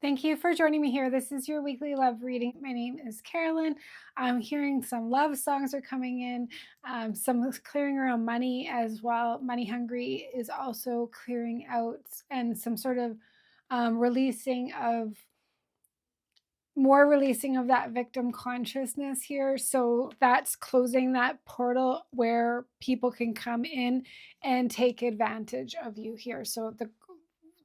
Thank you for joining me here. This is your weekly love reading. My name is Carolyn. I'm hearing some love songs are coming in, some clearing around money as well. Money hungry is also clearing out, and some sort of releasing of releasing of that victim consciousness here. So that's closing that portal where people can come in and take advantage of you here. So the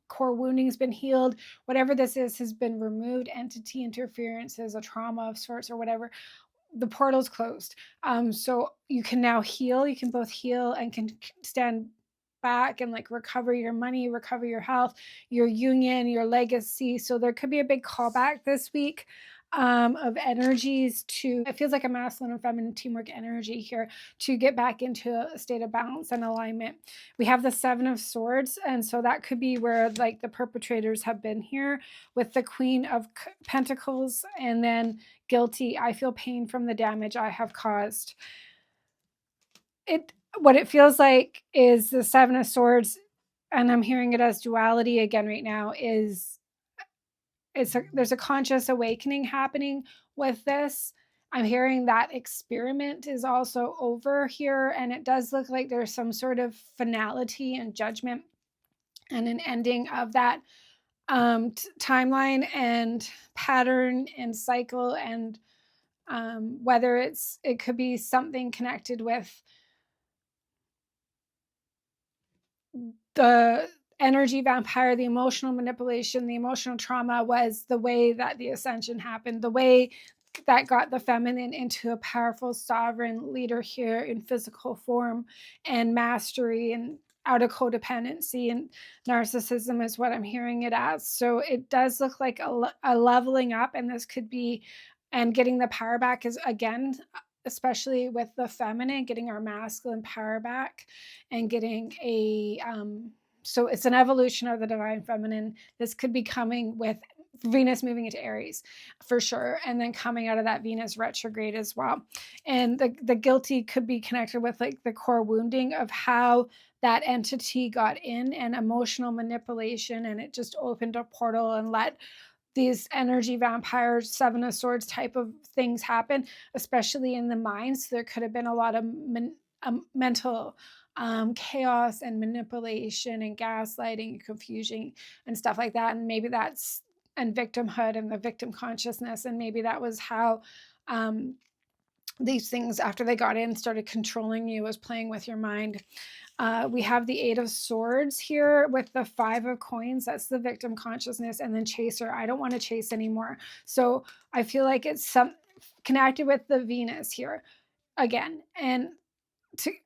core wounding's been healed. Whatever this is has been removed. Entity interferences, a trauma of sorts, or whatever. The portal's closed. So you can now heal. You can both heal and can stand back and like recover your money, recover your health, your union, your legacy. So there could be a big callback this week of energies to, it feels like a masculine and feminine teamwork energy here to get back into a state of balance and alignment. We have the Seven of Swords, and so that could be where like the perpetrators have been here with the Queen of Pentacles, and then guilty. I feel pain from the damage I have caused. What it feels like is the Seven of Swords, and I'm hearing it as duality again right now, is there's a conscious awakening happening with this. I'm hearing that experiment is also over here, and it does look like there's some sort of finality and judgment and an ending of that timeline and pattern and cycle, and whether it could be something connected with the energy vampire, the emotional manipulation, the emotional trauma was the way that the ascension happened, the way that got the feminine into a powerful sovereign leader here in physical form and mastery and out of codependency and narcissism is what I'm hearing it as. So it does look like a leveling up, and this could be, and getting the power back is again, especially with the feminine, getting our masculine power back and getting a so it's an evolution of the divine feminine. This could be coming with Venus moving into Aries for sure, and then coming out of that Venus retrograde as well. And the guilty could be connected with like the core wounding of how that entity got in and emotional manipulation, and it just opened a portal and let these energy vampires, Seven of Swords type of things happen, especially in the mind. So there could have been a lot of mental chaos and manipulation and gaslighting and confusion and stuff like that. And maybe that's, and victimhood and the victim consciousness. And maybe that was how these things, after they got in, started controlling you, was playing with your mind. We have the Eight of Swords here with the Five of Coins. That's the victim consciousness. And then Chaser. I don't want to chase anymore. So I feel like it's connected with the Venus here again. And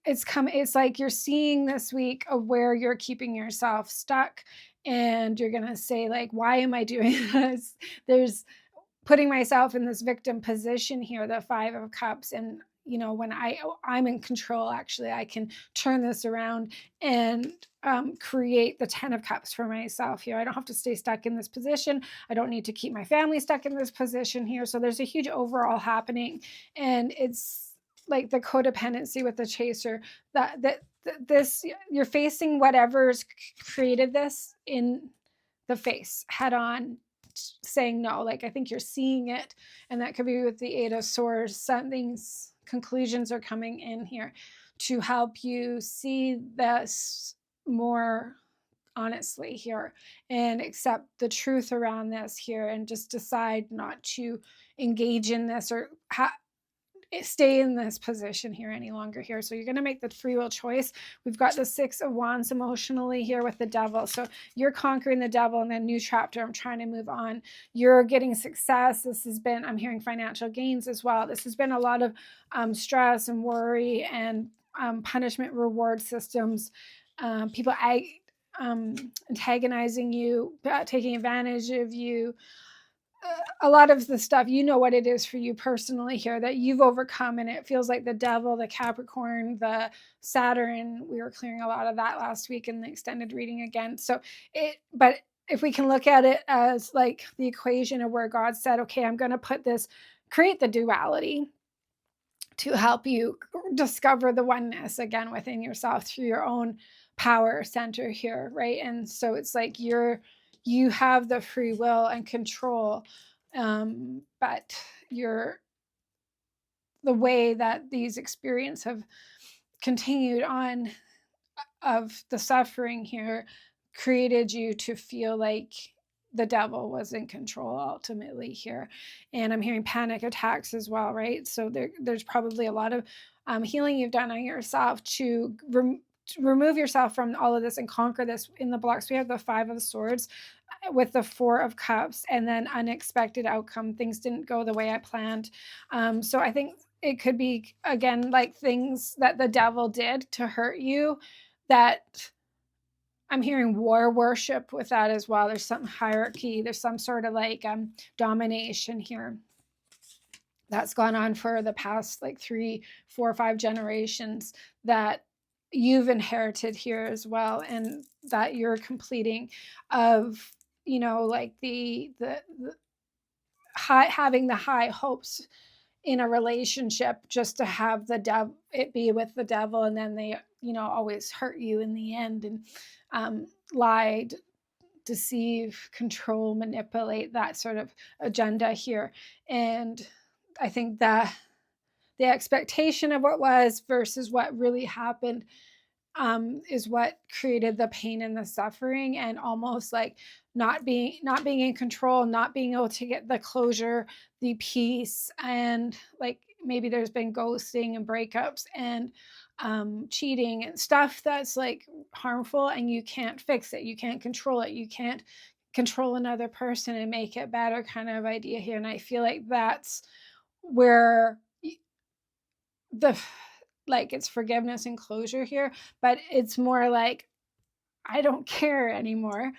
it's like you're seeing this week of where you're keeping yourself stuck, and you're going to say like, why am I doing this? There's putting myself in this victim position here, the Five of Cups. And when I'm in control, actually I can turn this around and create the 10 of Cups for myself here. I don't have to stay stuck in this position. I don't need to keep my family stuck in this position here. So there's a huge overall happening, and it's like the codependency with the Chaser, that this, you're facing whatever's created this in the face head on, saying no. Like, I think you're seeing it, and that could be with the Eight of Swords. Something's conclusions are coming in here to help you see this more honestly here and accept the truth around this here, and just decide not to engage in this or stay in this position here any longer here. So you're going to make the free will choice. We've got the Six of Wands emotionally here with the Devil. So you're conquering the devil, and then new chapter. I'm trying to move on. You're getting success. This has been, I'm hearing financial gains as well. This has been a lot of stress and worry and punishment reward systems. People antagonizing you, taking advantage of you. A lot of the stuff, what it is for you personally here that you've overcome, and it feels like the devil, the Capricorn, the Saturn. We were clearing a lot of that last week in the extended reading again. But if we can look at it as like the equation of where God said, okay, I'm going to create the duality to help you discover the oneness again within yourself through your own power center here, right? And so it's like you're you have the free will and control, but the way that these experiences have continued on of the suffering here created you to feel like the devil was in control ultimately here. And I'm hearing panic attacks as well, right? So there's probably a lot of healing you've done on yourself to remove yourself from all of this and conquer this. In the blocks, we have the 5 of Swords with the 4 of Cups, and then unexpected outcome. Things didn't go the way I planned. So I think it could be, again, like things that the devil did to hurt you, that I'm hearing war worship with that as well. There's some hierarchy. There's some sort of like domination here that's gone on for the past like 3, 4, 5 generations that you've inherited here as well, and that you're completing of, like the high, having the high hopes in a relationship just to have it be with the devil, and then they always hurt you in the end, and lied, deceive, control, manipulate, that sort of agenda here. And I think that the expectation of what was versus what really happened is what created the pain and the suffering, and almost like not being in control, not being able to get the closure, the peace, and like maybe there's been ghosting and breakups and cheating and stuff that's like harmful, and you can't fix it, you can't control it, you can't control another person and make it better kind of idea here. And I feel like that's where it's forgiveness and closure here, but it's more like, I don't care anymore.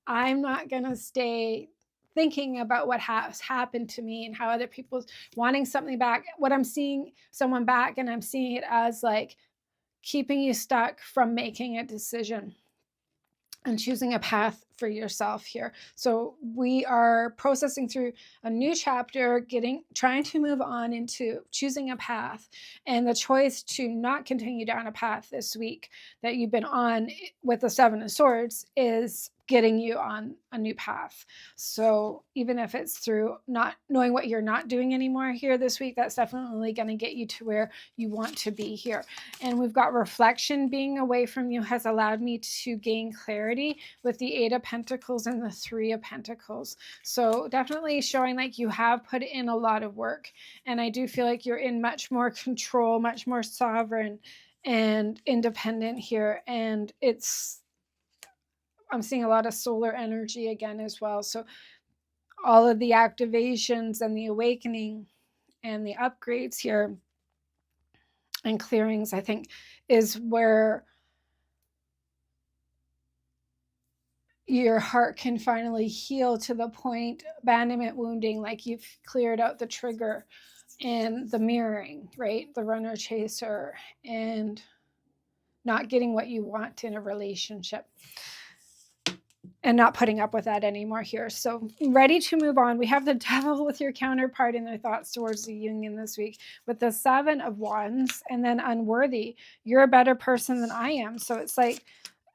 I'm not going to stay thinking about what has happened to me and how other people's wanting something back. What I'm seeing someone back, and I'm seeing it as like keeping you stuck from making a decision and choosing a path for yourself here. So we are processing through a new chapter, trying to move on into choosing a path, and the choice to not continue down a path this week that you've been on with the 7 of Swords is getting you on a new path. So even if it's through not knowing what you're not doing anymore here this week, that's definitely going to get you to where you want to be here. And we've got reflection being away from you has allowed me to gain clarity with the 8 of Pentacles and the 3 of Pentacles. So definitely showing like you have put in a lot of work, and I do feel like you're in much more control, much more sovereign and independent here. And I'm seeing a lot of solar energy again as well. So all of the activations and the awakening and the upgrades here and clearings, I think, is where your heart can finally heal to the point, abandonment wounding, like you've cleared out the trigger and the mirroring, right? The runner chaser and not getting what you want in a relationship, and not putting up with that anymore here. So ready to move on. We have the devil with your counterpart in their thoughts towards the union this week with the 7 of Wands, and then unworthy. You're a better person than I am. So it's like,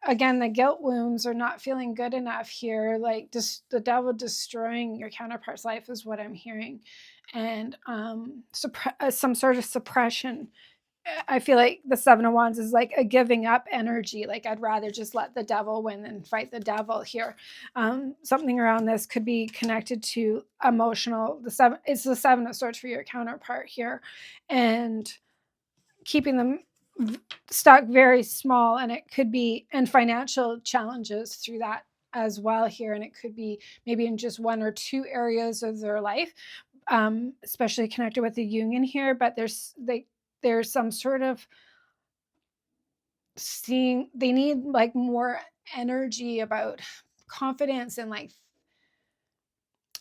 again, the guilt wounds are not feeling good enough here. Like just the devil destroying your counterpart's life is what I'm hearing. And some sort of suppression. I feel like the 7 of Wands is like a giving up energy. Like I'd rather just let the devil win than fight the devil here. Something around this could be connected to emotional. It's the 7 of Swords for your counterpart here, and keeping them stuck very small, and it could be, and financial challenges through that as well here. And it could be maybe in just 1 or 2 areas of their life, especially connected with the union here. But there's some sort of they need like more energy about confidence and like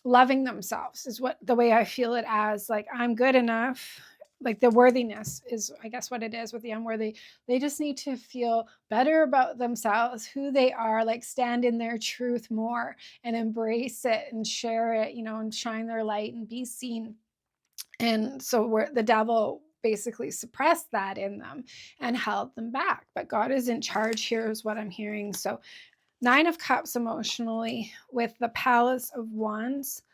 loving themselves is what the way I feel it as. Like I'm good enough. Like the worthiness is, I guess, what it is with the unworthy. They just need to feel better about themselves, who they are, like stand in their truth more and embrace it and share it, and shine their light and be seen. And so where the devil basically suppressed that in them and held them back. But God is in charge here is what I'm hearing. So Nine of Cups emotionally with the Palace of Wands.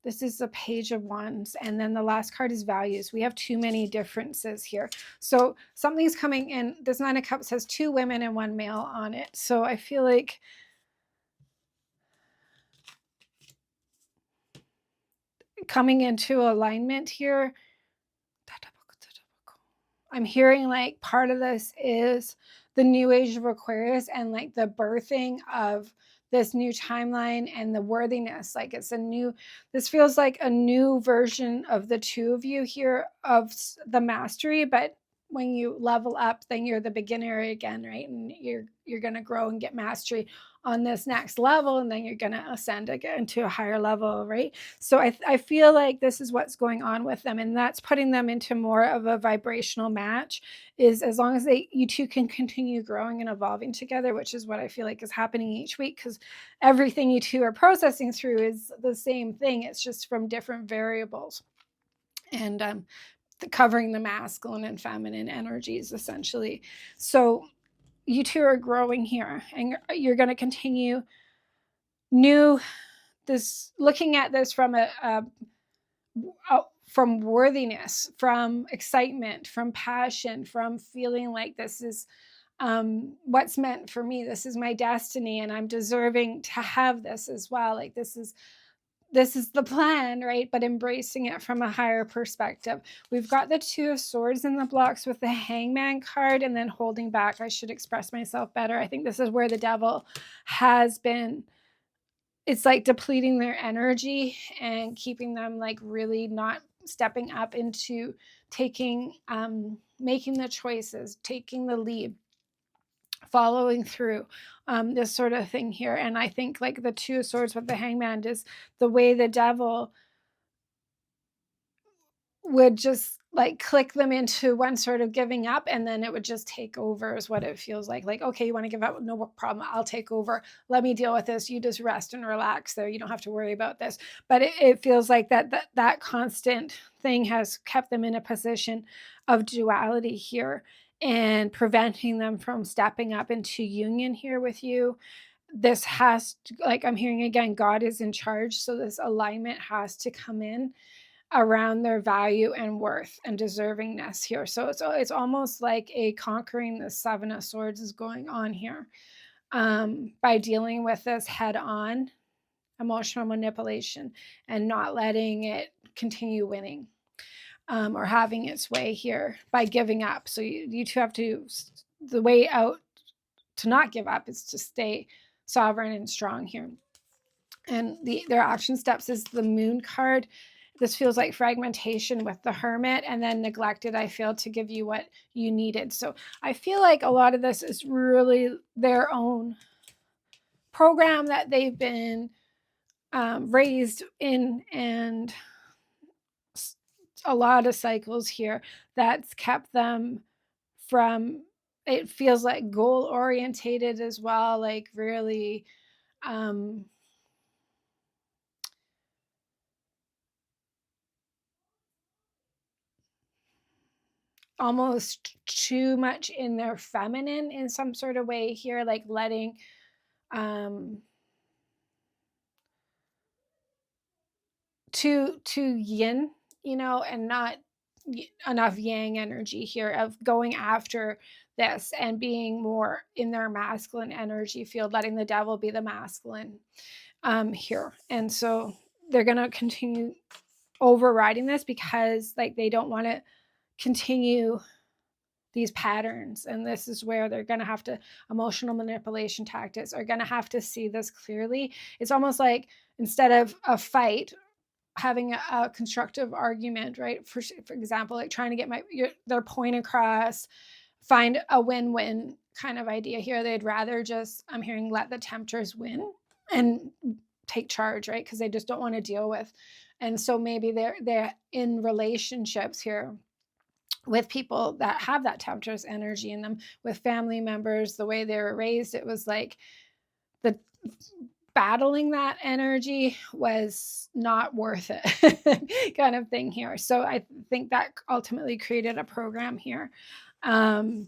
This is the Page of Wands. And then the last card is values. We have too many differences here. So something's coming in. This Nine of Cups has 2 women and 1 male on it. So I feel like coming into alignment here, I'm hearing like part of this is the new age of Aquarius and like the birthing of this new timeline and the worthiness. Like it's this feels like a new version of the two of you here of the mastery, but when you level up, then you're the beginner again, right? And you're going to grow and get mastery on this next level, and then you're going to ascend again to a higher level, right? So I feel like this is what's going on with them, and that's putting them into more of a vibrational match. Is as long as you two can continue growing and evolving together, which is what I feel like is happening each week, because everything you two are processing through is the same thing. It's just from different variables. And covering the masculine and feminine energies, essentially. So you two are growing here, and you're going to continue looking at this from from worthiness, from excitement, from passion, from feeling like this is what's meant for me. This is my destiny, and I'm deserving to have this as well. Like this is the plan, right? But embracing it from a higher perspective. We've got the Two of Swords in the blocks with the Hangman card, and then holding back. I should express myself better. I think this is where the devil has been. It's like depleting their energy and keeping them like really not stepping up into taking, making the choices, taking the lead, following through, this sort of thing here. And I think like the Two of Swords with the Hangman is the way the devil would just like click them into one sort of giving up, and then it would just take over is what it feels like. Like, okay, you want to give up? No problem. I'll take over. Let me deal with this. You just rest and relax there. You don't have to worry about this. But it feels like that constant thing has kept them in a position of duality here and preventing them from stepping up into union here with you. This has to, like I'm hearing again, God is in charge. So this alignment has to come in around their value and worth and deservingness here. So it's almost like a conquering the Seven of Swords is going on here, by dealing with this head on, emotional manipulation, and not letting it continue winning, or having its way here by giving up. So you two have to, the way out to not give up is to stay sovereign and strong here. And their action steps is the Moon card. This feels like fragmentation with the Hermit, and then neglected. I failed to give you what you needed. So I feel like a lot of this is really their own program that they've been raised in, and a lot of cycles here that's kept them from, it feels like goal orientated as well, like really almost too much in their feminine in some sort of way here, like letting too yin, and not enough yang energy here of going after this and being more in their masculine energy field, letting the devil be the masculine here. And so they're going to continue overriding this because like they don't want to continue these patterns, and this is where they're going to have to, emotional manipulation tactics are going to have to see this clearly. It's almost like instead of a fight, having a constructive argument, right? For example, like trying to get their point across, find a win-win kind of idea here. They'd rather just, I'm hearing, let the tempters win and take charge, right? Because they just don't want to deal with. And so maybe they're in relationships here with people that have that temptress energy in them, with family members, the way they were raised, it was like the battling that energy was not worth it kind of thing here. So I think that ultimately created a program here. So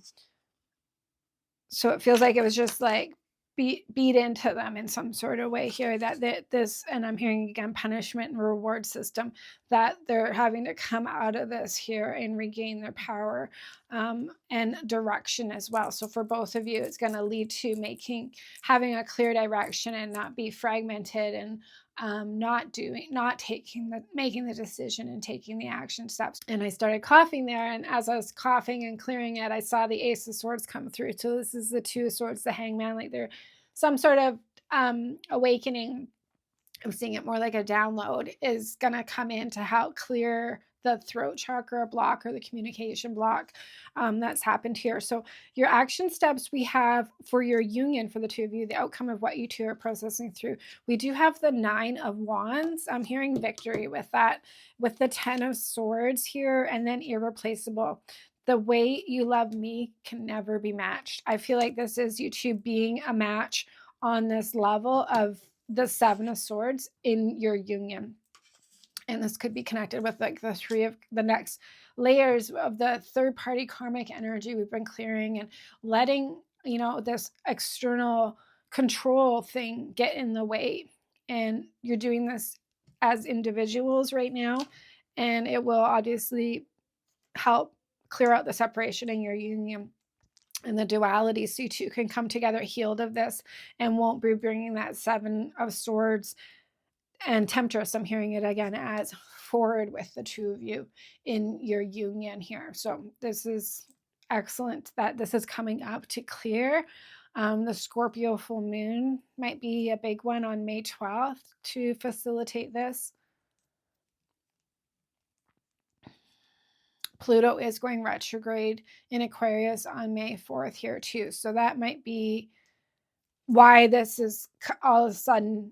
it feels like it was just like beat into them in some sort of way here, that this, and I'm hearing again punishment and reward system, that they're having to come out of this here and regain their power, and direction as well. So for both of you, it's going to lead to having a clear direction and not be fragmented, and making the decision and taking the action steps. And I started coughing there, and as I was coughing and clearing it, I saw the Ace of Swords come through. So this is the Two of Swords, the Hangman, like they're some sort of awakening. I'm seeing it more like a download is going to come in to help clear the throat chakra block or the communication block that's happened here. So your action steps we have for your union, for the two of you, the outcome of what you two are processing through. We do have the 9 of Wands. I'm hearing victory with that, with the 10 of Swords here, and then irreplaceable. The way you love me can never be matched. I feel like this is you two being a match on this level of the 7 of Swords in your union. And this could be connected with like the 3 of the next layers of the third party karmic energy we've been clearing, and letting, this external control thing get in the way. And you're doing this as individuals right now, and it will obviously help clear out the separation in your union and the duality, so you two can come together healed of this and won't be bringing that 7 of Swords and temptress. I'm hearing it again as forward with the two of you in your union here. So this is excellent that this is coming up to clear. The Scorpio full moon might be a big one on May 12th to facilitate this. Pluto is going retrograde in Aquarius on May 4th here too. So that might be why this is all of a sudden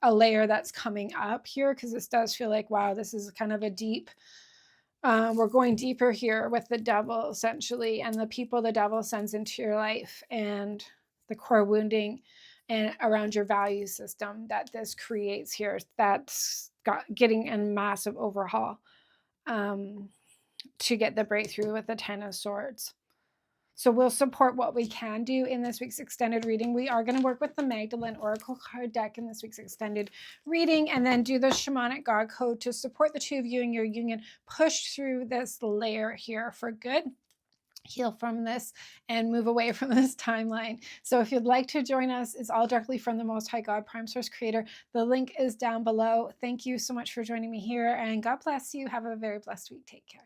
a layer that's coming up here, because this does feel like, wow, this is kind of a deep, we're going deeper here with the devil essentially, and the people the devil sends into your life, and the core wounding and around your value system that this creates here, that's getting a massive overhaul to get the breakthrough with the 10 of Swords. So we'll support what we can do in this week's extended reading. We are going to work with the Magdalene Oracle card deck in this week's extended reading, and then do the Shamanic God Code to support the two of you in your union, push through this layer here for good, heal from this, and move away from this timeline. So if you'd like to join us, it's all directly from the Most High God, Prime Source Creator. The link is down below. Thank you so much for joining me here, and God bless you. Have a very blessed week. Take care.